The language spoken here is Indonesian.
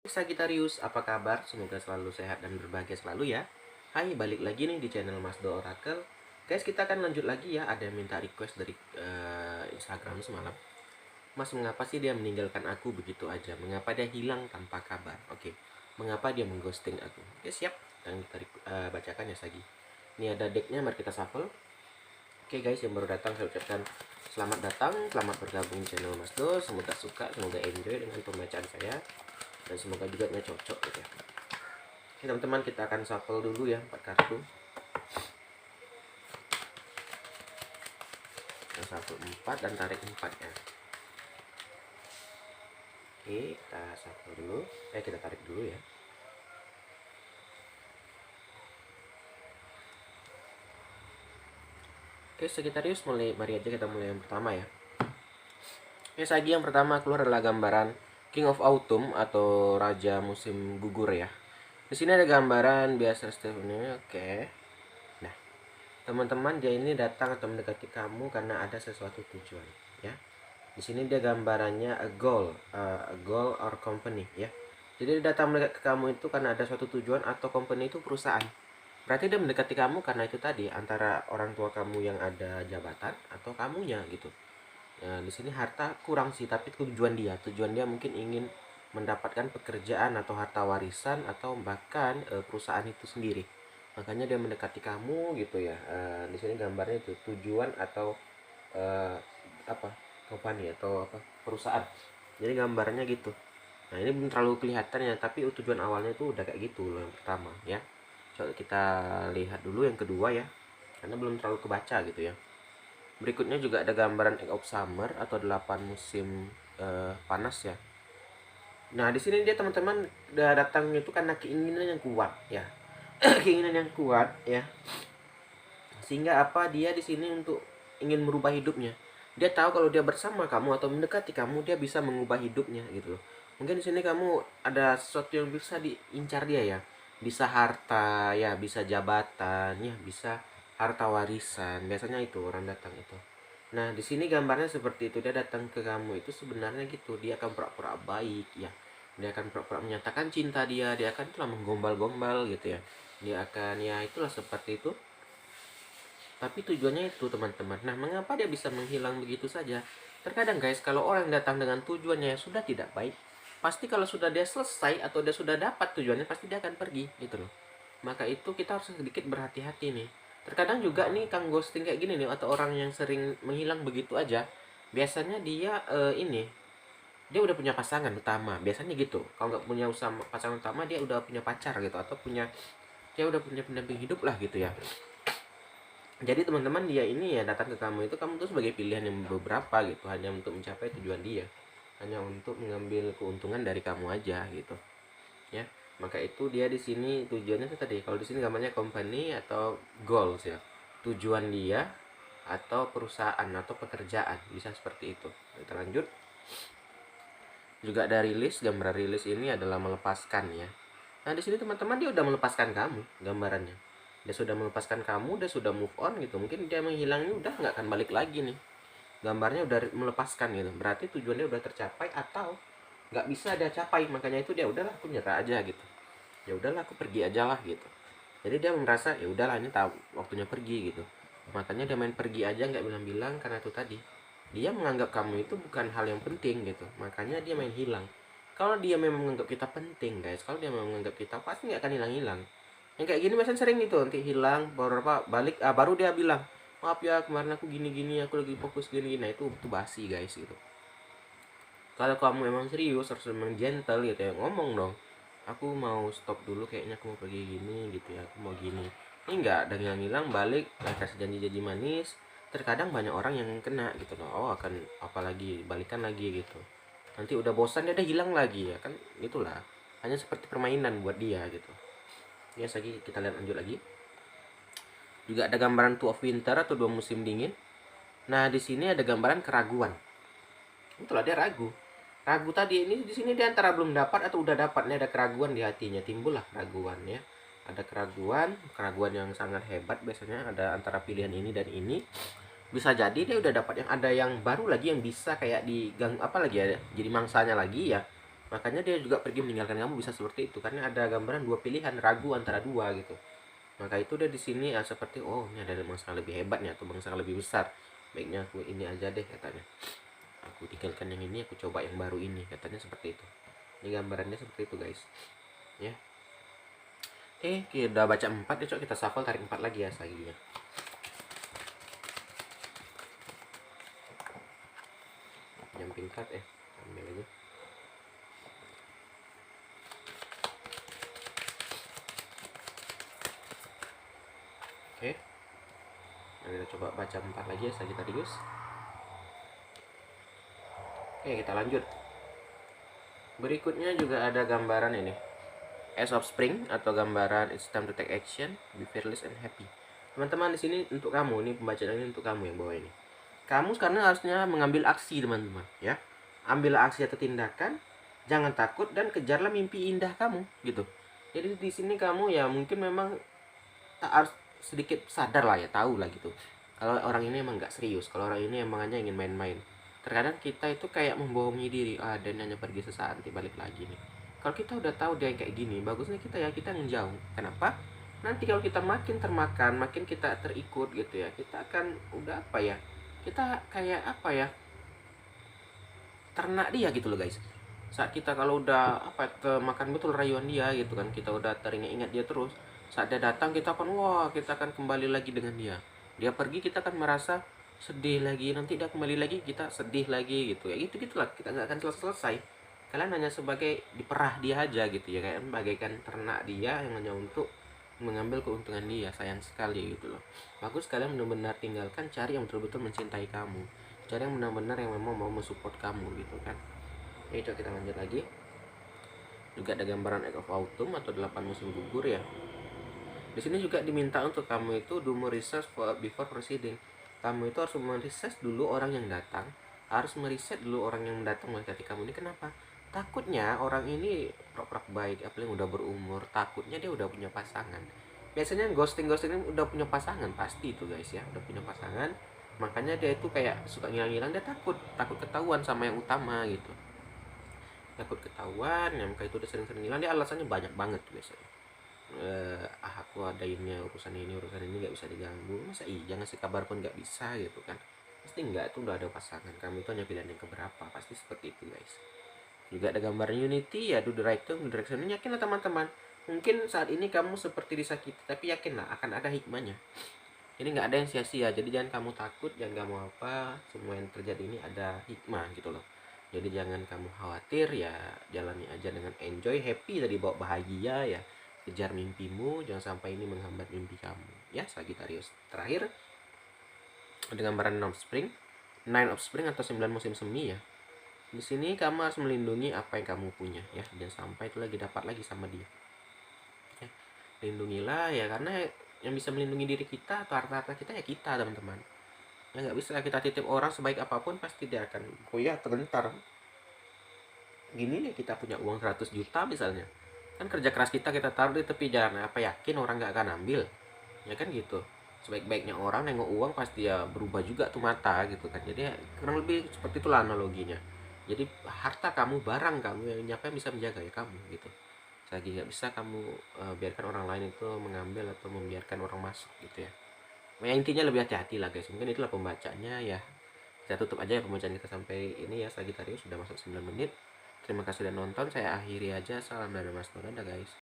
Sagitarius, apa kabar? Semoga selalu sehat dan berbahagia selalu ya. Hai, balik lagi nih di channel Mas Do Oracle. Guys, kita akan lanjut lagi ya. Ada yang minta request dari Instagram semalam. Mas, mengapa sih dia meninggalkan aku begitu aja? Mengapa dia hilang tanpa kabar? Oke, mengapa dia mengghosting aku? Oke, siap. Dan kita bacakan ya Sagi. Ini ada decknya, mari kita shuffle. Oke guys, yang baru datang saya ucapkan selamat datang, selamat bergabung di channel Mas Do. Semoga suka, semoga enjoy dengan pembacaan saya, dan semoga juga cocok gitu ya. Oke teman-teman, kita akan shuffle dulu ya 4 kartu. Kita shuffle 4 dan tarik 4 ya. Oke, kita shuffle dulu. Kita tarik dulu ya. Oke Sagittarius, mari aja kita mulai yang pertama ya. Oke Sagi, yang pertama keluar adalah gambaran King of Autumn atau Raja Musim Gugur ya. Di sini ada gambaran biasa Stephanie. Oke. Nah, teman-teman, dia ini datang atau mendekati kamu karena ada sesuatu tujuan ya. Di sini dia gambarannya a goal or company ya. Jadi dia datang mendekat ke kamu itu karena ada suatu tujuan atau company itu perusahaan. Berarti dia mendekati kamu karena itu tadi, antara orang tua kamu yang ada jabatan atau kamunya gitu. Nah, di sini harta kurang sih, tapi tujuan dia mungkin ingin mendapatkan pekerjaan atau harta warisan atau bahkan perusahaan itu sendiri. Makanya dia mendekati kamu gitu ya. Di sini gambarnya itu tujuan atau apa? Company atau apa? Perusahaan. Jadi gambarnya gitu. Nah, ini belum terlalu kelihatan ya, tapi tujuan awalnya itu udah kayak gitu loh yang pertama ya. Coba kita lihat dulu yang kedua ya, karena belum terlalu kebaca gitu ya. Berikutnya juga ada gambaran Egg of Summer atau 8 musim panas ya. Nah, di sini dia teman-teman udah datangnya itu karena keinginan yang kuat ya. Keinginan yang kuat ya. Sehingga apa, dia di sini untuk ingin merubah hidupnya. Dia tahu kalau dia bersama kamu atau mendekati kamu, dia bisa mengubah hidupnya gitu loh. Mungkin di sini kamu ada sesuatu yang bisa diincar dia ya. Bisa harta ya, bisa jabatan ya, bisa harta warisan. Biasanya itu orang datang itu. Nah, di sini gambarnya seperti itu. Dia datang ke kamu itu sebenarnya gitu. Dia akan pura-pura baik ya. Dia akan pura-pura menyatakan cinta dia akan telah menggombal-gombal gitu ya. Dia akan ya itulah seperti itu. Tapi tujuannya itu teman-teman. Nah, mengapa dia bisa menghilang begitu saja? Terkadang guys, kalau orang datang dengan tujuannya yang sudah tidak baik, pasti kalau sudah dia selesai atau dia sudah dapat tujuannya, pasti dia akan pergi gitu loh. Maka itu kita harus sedikit berhati-hati nih. Terkadang juga nih kang ghosting kayak gini nih, atau orang yang sering menghilang begitu aja, biasanya dia dia udah punya pasangan utama. Biasanya gitu. Kalau nggak punya pasangan utama, dia udah punya pacar gitu, atau dia udah punya pendamping hidup lah gitu ya. Jadi teman-teman, dia ini ya datang ke kamu itu, kamu tuh sebagai pilihan yang beberapa gitu, hanya untuk mencapai tujuan dia, hanya untuk mengambil keuntungan dari kamu aja gitu ya. Maka itu dia di sini tujuannya itu tadi, kalau di sini gambarnya company atau goals ya, tujuan dia atau perusahaan atau pekerjaan, bisa seperti itu. Kita lanjut. Juga ada rilis, gambar rilis ini adalah melepaskan ya. Nah, di sini teman-teman, dia udah melepaskan kamu gambarannya. Dia sudah melepaskan kamu, dia sudah move on gitu. Mungkin dia menghilang ini udah nggak akan balik lagi nih. Gambarnya udah melepaskan gitu. Berarti tujuannya udah tercapai atau nggak bisa dia capai. Makanya itu dia udahlah, aku nyerah aja gitu. Ya udahlah, aku pergi aja lah gitu. Jadi dia merasa ya udahlah, ini tahu waktunya pergi gitu. Makanya dia main pergi aja, nggak bilang-bilang, karena itu tadi. Dia menganggap kamu itu bukan hal yang penting gitu. Makanya dia main hilang. Kalau dia memang menganggap kita penting guys, kalau dia memang menganggap kita, pasti nggak akan hilang-hilang. Yang kayak gini biasanya sering gitu, nanti hilang baru balik, baru dia bilang maaf ya kemarin aku gini-gini, aku lagi fokus gini-gini. Nah, itu basi guys gitu. Kalau kamu emang serius, harus memang gentle gitu ya, ngomong dong, aku mau stop dulu, kayaknya aku mau pergi gini gitu ya, aku mau gini. Ini enggak, dan hilang-hilang balik kasih janji-janji manis. Terkadang banyak orang yang kena gitu loh. Oh, akan apalagi balikan lagi gitu, nanti udah bosan dia udah hilang lagi ya kan. Itulah hanya seperti permainan buat dia gitu ya. Lagi kita lihat lanjut lagi. Juga ada gambaran two of winter atau 2 musim dingin. Nah, di sini ada gambaran keraguan. Itulah, dia ragu. Ragu tadi ini, di sini dia antara belum dapat atau udah dapat. Nih ada keraguan di hatinya, timbullah keraguan ya. Ada keraguan yang sangat hebat biasanya, ada antara pilihan ini dan ini. Bisa jadi dia udah dapat yang ada yang baru lagi, yang bisa kayak digang apa lagi ya, jadi mangsanya lagi ya. Makanya dia juga pergi meninggalkan kamu bisa seperti itu, karena ada gambaran dua pilihan, ragu antara dua gitu. Maka itu dia di sini seperti, oh ini ada bangsa lebih hebatnya atau bangsa lebih besar, baiknya aku ini aja deh katanya, aku tinggalkan yang ini, aku coba yang baru ini, katanya seperti itu. Ini gambarannya seperti itu guys ya. Kita udah baca 4 ya, coba kita shuffle, tarik 4 lagi ya saginya. Jumping card ambil aja. Oke, nah, kita coba baca 4 lagi ya Sagittarius. Oke, kita lanjut. Berikutnya juga ada gambaran ini, Ace of Spring atau gambaran It's time to take action, be fearless and happy. Teman-teman, di sini untuk kamu, ini pembacaan ini untuk kamu yang bawa ini. Kamu sekarang harusnya mengambil aksi teman-teman ya. Ambil aksi atau tindakan, jangan takut dan kejarlah mimpi indah kamu gitu. Jadi di sini kamu ya mungkin memang tak harus sedikit sadar lah ya, tahu lah gitu. Kalau orang ini emang nggak serius, kalau orang ini emang hanya ingin main-main. Terkadang kita itu kayak membohongi diri, dan hanya pergi sesaat nanti balik lagi nih. Kalau kita udah tahu dia kayak gini, bagusnya kita menjauh. Kenapa? Nanti kalau kita makin termakan, makin kita terikut gitu ya, kita akan udah apa ya? Kita kayak apa ya? Ternak dia gitu loh guys. Saat kita kalau udah makan betul rayuan dia gitu kan, kita udah teringat-ingat dia terus, saat dia datang kita akan kita akan kembali lagi dengan dia pergi kita akan merasa sedih lagi, nanti dia kembali lagi kita sedih lagi gitu ya, gitu gitulah, kita nggak akan selesai. Kalian hanya sebagai diperah dia aja gitu ya, kayak bagaikan ternak dia yang hanya untuk mengambil keuntungan dia. Sayang sekali gitu loh. Bagus kalian benar-benar tinggalkan, cari yang betul-betul mencintai kamu, cari yang benar-benar yang memang mau mensupport kamu gitu kan. Coba kita lanjut lagi. Juga ada gambaran Egg of Autumn atau 8 musim gugur ya. Di sini juga diminta untuk kamu itu do more research before proceeding. Kamu itu harus meriset dulu orang yang datang, harus meriset dulu orang yang datang mendekati kamu ini. Kenapa? Takutnya orang ini pura-pura baik, apalagi yang udah berumur, takutnya dia udah punya pasangan. Biasanya ghosting ini udah punya pasangan pasti itu guys ya, udah punya pasangan. Makanya dia itu kayak suka ngilang-ngilang, dia takut ketahuan sama yang utama gitu. Takut ketahuan, yang kayak itu udah sering-sering ngilang, dia alasannya banyak banget biasanya. Aku ada urusan ini nggak bisa diganggu, masa iya ngasih kabar pun nggak bisa gitu kan. Pasti nggak, itu udah ada pasangan, kamu itu hanya pilihan yang keberapa, pasti seperti itu guys. Juga ada gambar unity ya, do the right thing, do the right thing. Yakinlah teman-teman, mungkin saat ini kamu seperti disakiti, tapi yakinlah akan ada hikmahnya. Ini nggak ada yang sia-sia, jadi jangan kamu takut, jangan kamu apa, semua yang terjadi ini ada hikmah gitu loh. Jadi jangan kamu khawatir ya, jalani aja dengan enjoy, happy, tadi bawa bahagia ya. Kejar mimpimu, jangan sampai ini menghambat mimpi kamu ya Sagittarius. Terakhir ada gambaran Nine of Spring atau 9 musim semi ya. Di sini kamu harus melindungi apa yang kamu punya ya, jangan sampai itu lagi dapat lagi sama dia ya. Lindungilah ya, karena yang bisa melindungi diri kita atau harta-harta kita ya kita teman-teman ya. Nggak bisa kita titip orang sebaik apapun, pasti dia akan tergentar. Gini nih, kita punya uang 100 juta misalnya, kan kerja keras kita taruh di tepi jalan, apa yakin orang nggak akan ambil ya kan gitu. Sebaik-baiknya orang nengok uang pasti ya berubah juga tuh mata gitu kan. Jadi ya, kurang lebih seperti itulah analoginya. Jadi harta kamu, barang kamu, yang siapa yang bisa menjaga ya kamu gitu. Lagi nggak bisa kamu biarkan orang lain itu mengambil atau membiarkan orang masuk gitu ya. Ya intinya lebih hati-hati lah guys. Mungkin itulah pembacanya ya. Kita tutup aja ya pembacaan kita sampai ini ya Sagittarius, sudah masuk 9 menit. Terima kasih sudah nonton, saya akhiri aja. Salam dari Mas Nur, dadah guys.